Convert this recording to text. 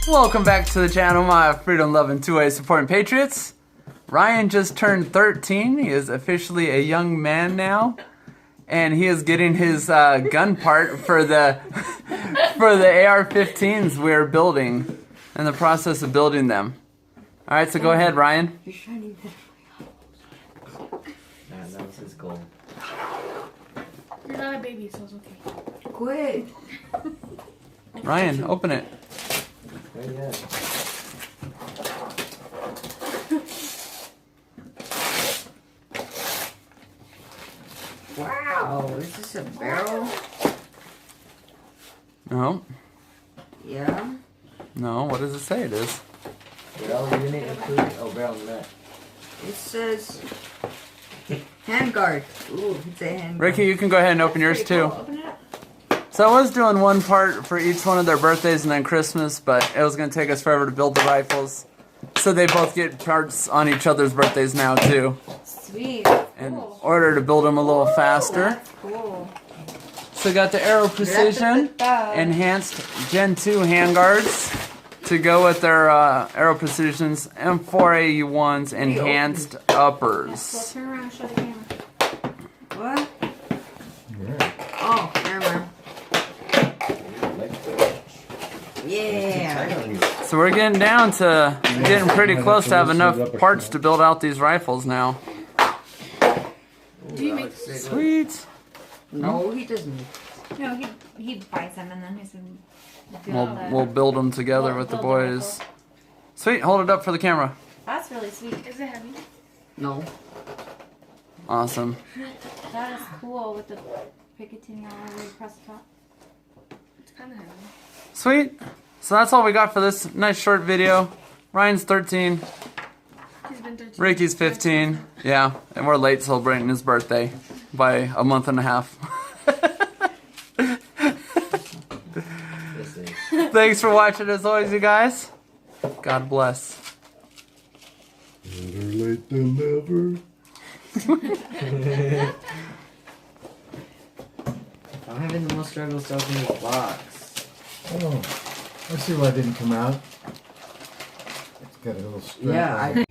Welcome back to the channel, my freedom-loving two-way supporting patriots. Ryan just turned 13. He is officially a young man now, and he is getting his gun part for the AR15s we're building, in the process of building them. All right, so go ahead, Ryan. You're shining that was his goal. You're not a baby, so it's okay. Quit. Ryan, open it. Right there. Wow, is this a barrel? No. Yeah. No, what does it say it is? Barrel unit included. Oh, barrel nut. It says handguard. Ooh, it's a handguard. Ricky, you can go ahead and open yours too. Open it up. So I was doing one part for each one of their birthdays and then Christmas, but it was going to take us forever to build the rifles. So they both get parts on each other's birthdays now too. Sweet. In order to build them a little faster. That's cool. So we got the Aero Precision Enhanced Gen 2 handguards to go with their Aero Precisions and 4AU1's Enhanced Uppers. So turn around and show the camera. What? Oh, never mind. Yeah. So we're getting down to getting pretty close to have enough parts to build out these rifles now. Do you make Sweet. No, he doesn't. No, he buys them and then he's gonna We'll build them together with the boys. Sweet, hold it up for the camera. That's really sweet. Is it heavy? No. Awesome. That is cool with the picketing all the way across the top. It's kind of heavy. Sweet. So that's all we got for this nice short video. Ryan's 13. He's been 13. Ricky's 15. Yeah, and we're late celebrating his birthday by a month and a half. Thanks for watching as always, you guys. God bless. Better late than never. I'm having the most struggles to open this box. Oh, I see why it didn't come out. It's got a little strap. Yeah, on it.